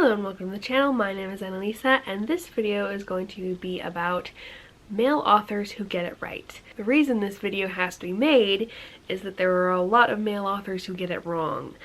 Hello and welcome to the channel. My name is Annalisa and this video is going to be about male authors who get it right. The reason this video has to be made is that there are a lot of male authors who get it wrong.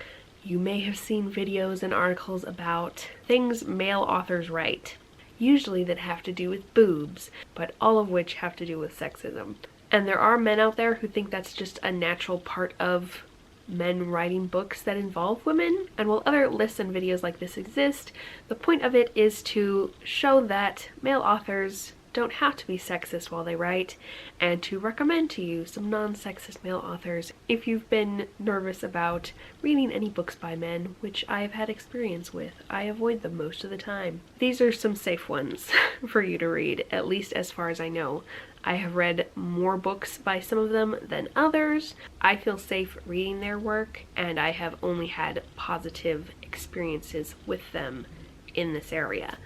You may have seen videos and articles about things male authors write, usually that have to do with boobs, but all of which have to do with sexism. And there are men out there who think that's just a natural part of men writing books that involve women, and while other lists and videos like this exist, the point of it is to show that male authors don't have to be sexist while they write, and to recommend to you some non-sexist male authors if you've been nervous about reading any books by men, which I've had experience with. I avoid them most of the time. These are some safe ones for you to read, at least as far as I know. I have read more books by some of them than others. I feel safe reading their work, and I have only had positive experiences with them in this area.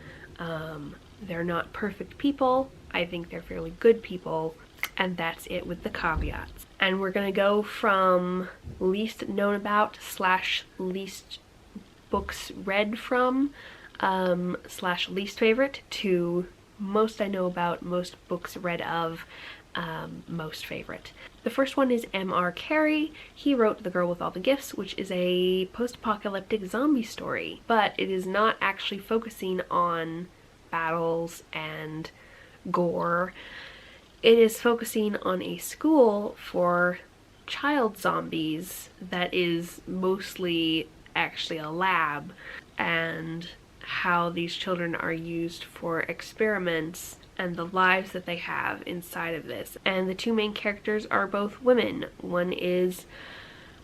They're not perfect people. I think they're fairly good people, and that's it with the caveats. And we're gonna go from least known about / least books read from / least favorite to most I know about, most books read of, most favorite. The first one is M.R. Carey. He wrote The Girl with All the Gifts, which is a post-apocalyptic zombie story, but it is not actually focusing on battles and gore. It is focusing on a school for child zombies that is mostly actually a lab, and how these children are used for experiments and the lives that they have inside of this. And the two main characters are both women. One is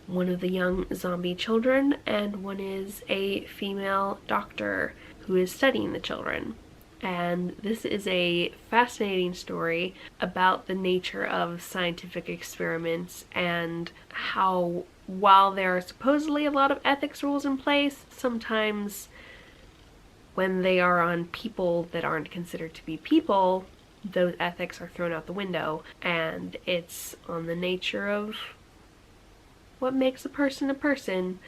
one of the young zombie children, and one is a female doctor who is studying the children. And this is a fascinating story about the nature of scientific experiments and how, while there are supposedly a lot of ethics rules in place, sometimes when they are on people that aren't considered to be people, those ethics are thrown out the window, and it's on the nature of what makes a person.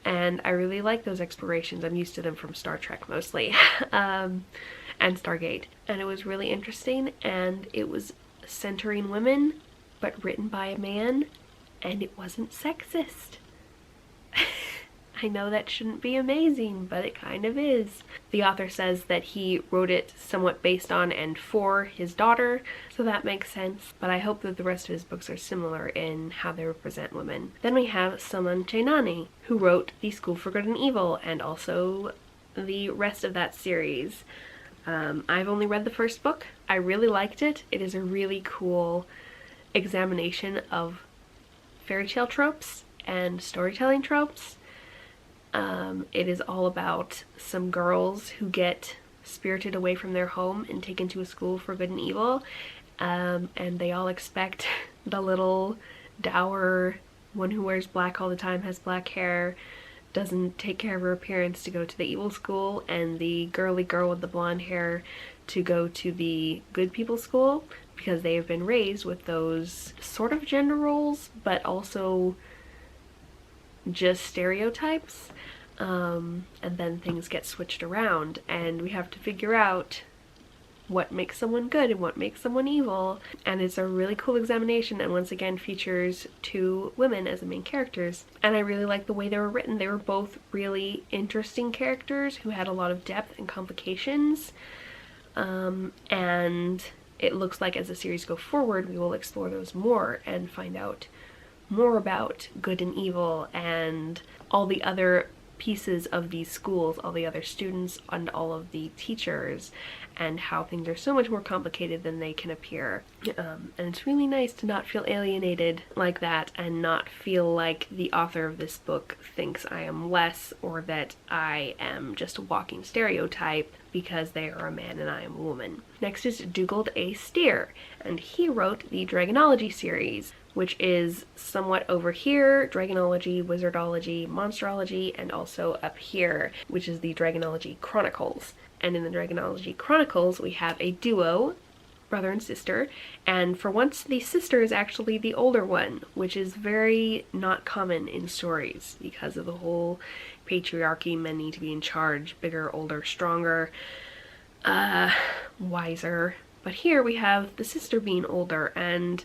And I really like those explorations. I'm used to them from Star Trek mostly, and Stargate. And it was really interesting, and it was centering women, but written by a man, and it wasn't sexist. I know that shouldn't be amazing, but it kind of is. The author says that he wrote it somewhat based on and for his daughter, so that makes sense, but I hope that the rest of his books are similar in how they represent women. Then we have Soman Chainani, who wrote The School for Good and Evil, and also the rest of that series. I've only read the first book. I really liked it. It is a really cool examination of fairy tale tropes and storytelling tropes. It is all about some girls who get spirited away from their home and taken to a school for good and evil, and they all expect the little dour one who wears black all the time, has black hair, doesn't take care of her appearance, to go to the evil school, and the girly girl with the blonde hair to go to the good people school, because they have been raised with those sort of gender roles, but also just stereotypes. And then things get switched around, and we have to figure out what makes someone good and what makes someone evil. And it's a really cool examination, and once again features two women as the main characters. And I really like the way they were written. They were both really interesting characters who had a lot of depth and complications. And it looks like as the series go forward, we will explore those more and find out more about good and evil and all the other pieces of these schools, all the other students and all of the teachers, and how things are so much more complicated than they can appear. And it's really nice to not feel alienated like that, and not feel like the author of this book thinks I am less, or that I am just a walking stereotype because they are a man and I am a woman. Next is Dugald A. Steer, and he wrote the Dragonology series, which is somewhat over here, Dragonology, Wizardology, Monsterology, and also up here, which is the Dragonology Chronicles. And in the Dragonology Chronicles, we have a duo, brother and sister, and for once the sister is actually the older one, which is very not common in stories because of the whole patriarchy, men need to be in charge, bigger, older, stronger, wiser. But here we have the sister being older and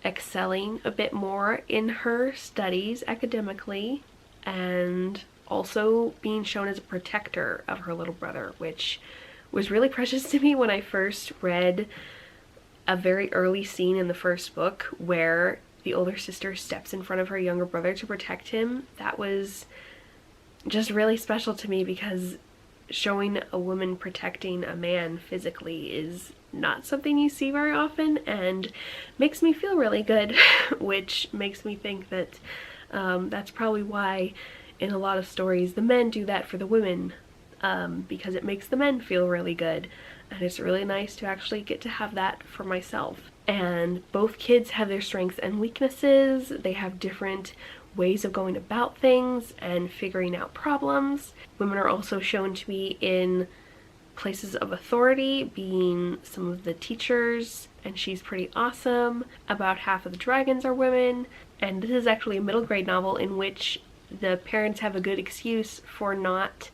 excelling a bit more in her studies academically, and also being shown as a protector of her little brother, which was really precious to me when I first read a very early scene in the first book where the older sister steps in front of her younger brother to protect him. That was just really special to me, because showing a woman protecting a man physically is not something you see very often, and makes me feel really good, which makes me think that that's probably why in a lot of stories the men do that for the women, because it makes the men feel really good, and it's really nice to actually get to have that for myself. And both kids have their strengths and weaknesses. They have different ways of going about things and figuring out problems. Women are also shown to be in places of authority, being some of the teachers, and she's pretty awesome. About half of the dragons are women, and this is actually a middle grade novel in which the parents have a good excuse for not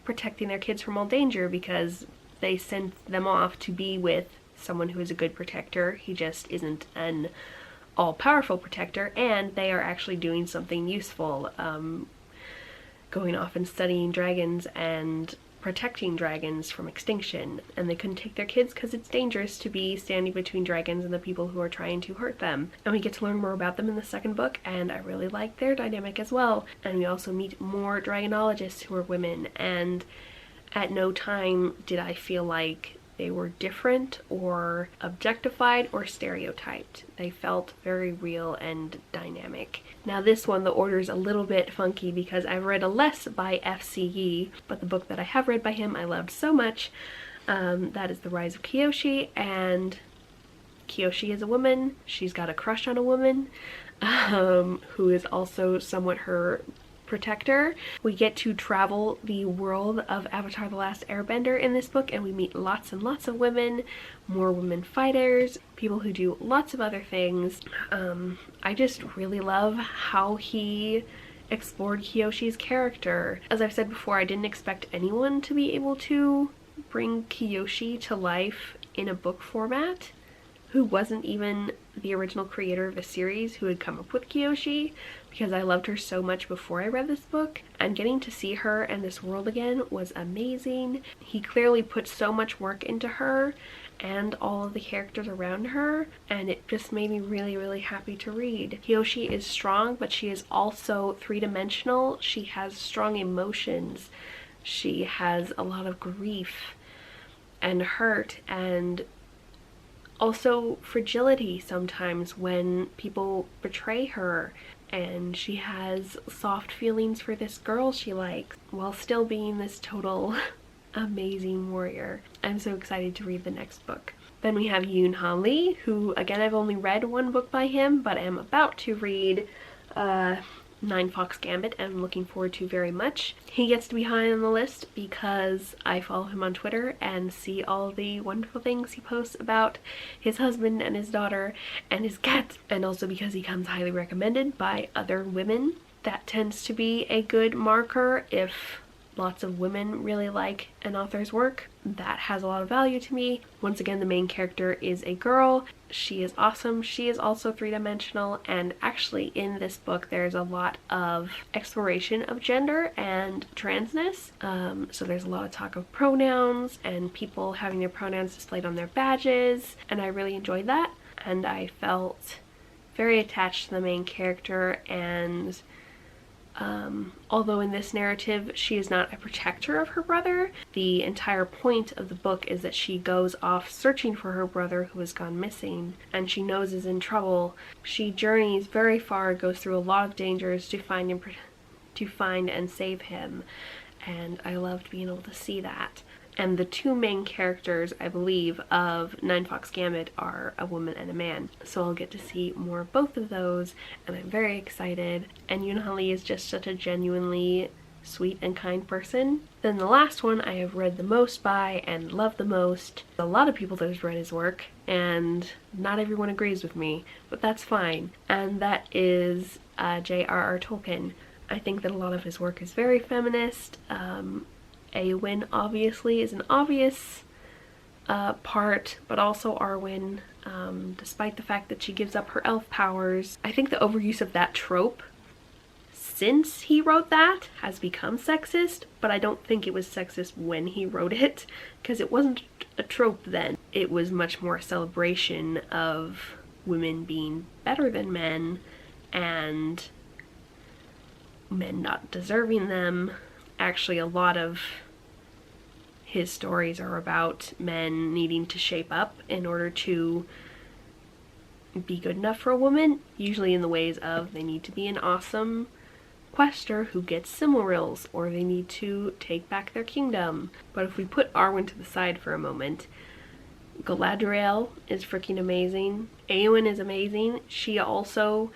protecting their kids from all danger, because they send them off to be with someone who is a good protector. He just isn't an all-powerful protector, and they are actually doing something useful, going off and studying dragons and protecting dragons from extinction. And they couldn't take their kids because it's dangerous to be standing between dragons and the people who are trying to hurt them. And we get to learn more about them in the second book, and I really like their dynamic as well. And we also meet more dragonologists who are women, and at no time did I feel like they were different or objectified or stereotyped. They felt very real and dynamic. Now this one, the order's a little bit funky because I've read a less by FCE, but the book that I have read by him I loved so much. That is The Rise of Kyoshi, and Kyoshi is a woman. She's got a crush on a woman who is also somewhat her protector. We get to travel the world of Avatar: The Last Airbender in this book, and we meet lots and lots of women, more women fighters, people who do lots of other things. I just really love how he explored Kyoshi's character. As I've said before, I didn't expect anyone to be able to bring Kyoshi to life in a book format who wasn't even the original creator of the series who had come up with Kyoshi, because I loved her so much before I read this book, and getting to see her and this world again was amazing. He clearly put so much work into her and all of the characters around her, and it just made me really, really happy to read. Kyoshi is strong, but she is also three-dimensional. She has strong emotions. She has a lot of grief and hurt, and also fragility sometimes when people betray her, and she has soft feelings for this girl she likes while still being this total amazing warrior. I'm so excited to read the next book. Then we have Yoon Holly, who again I've only read one book by him, but am about to read Nine Fox Gambit, and I'm looking forward to very much. He gets to be high on the list because I follow him on Twitter and see all the wonderful things he posts about his husband and his daughter and his cat, and also because he comes highly recommended by other women. That tends to be a good marker. If lots of women really like an author's work, that has a lot of value to me. Once again, the main character is a girl. She is awesome. She is also three-dimensional, and actually in this book there's a lot of exploration of gender and transness. So there's a lot of talk of pronouns and people having their pronouns displayed on their badges, and I really enjoyed that, and I felt very attached to the main character. And although in this narrative she is not a protector of her brother, the entire point of the book is that she goes off searching for her brother who has gone missing, and she knows is in trouble. She journeys very far, goes through a lot of dangers to find and save him, and I loved being able to see that. And the two main characters, I believe, of Nine Fox Gambit are a woman and a man. So I'll get to see more of both of those, and I'm very excited. And Yoon Holly is just such a genuinely sweet and kind person. Then the last one I have read the most by and love the most. A lot of people that have read his work, and not everyone agrees with me, but that's fine. And that is JRR Tolkien. I think that a lot of his work is very feminist. Eowyn obviously is an obvious part, but also Arwen, despite the fact that she gives up her elf powers. I think the overuse of that trope since he wrote that has become sexist, but I don't think it was sexist when he wrote it, because it wasn't a trope then. It was much more a celebration of women being better than men and men not deserving them. Actually, a lot of his stories are about men needing to shape up in order to be good enough for a woman, usually in the ways of they need to be an awesome quester who gets Silmarils, or they need to take back their kingdom. But if we put Arwen to the side for a moment, Galadriel is freaking amazing. Eowyn is amazing. She also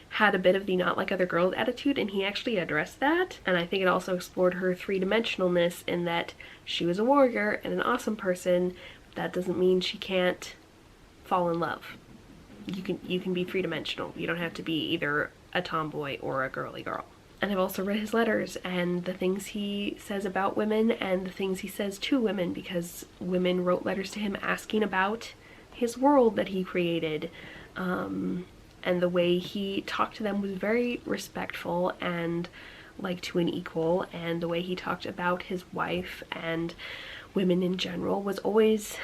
had a bit of the not like other girls attitude, and he actually addressed that. And I think it also explored her three-dimensionalness in that she was a warrior and an awesome person. That doesn't mean she can't fall in love. You can be three-dimensional. You don't have to be either a tomboy or a girly girl. And I've also read his letters and the things he says about women and the things he says to women, because women wrote letters to him asking about his world that he created. And the way he talked to them was very respectful and like to an equal, and the way he talked about his wife and women in general was always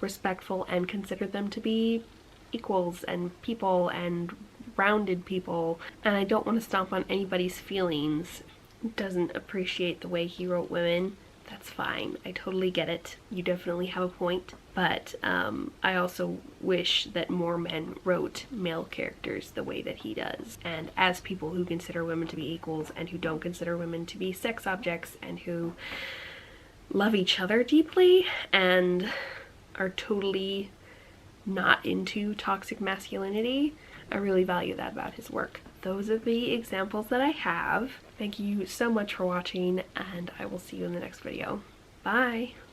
respectful and considered them to be equals and people and rounded people. And I don't want to stomp on anybody's feelings who doesn't appreciate the way he wrote women. That's fine. I totally get it. You definitely have a point. But I also wish that more men wrote male characters the way that he does. And as people who consider women to be equals and who don't consider women to be sex objects and who love each other deeply and are totally not into toxic masculinity, I really value that about his work. Those are the examples that I have. Thank you so much for watching, and I will see you in the next video. Bye!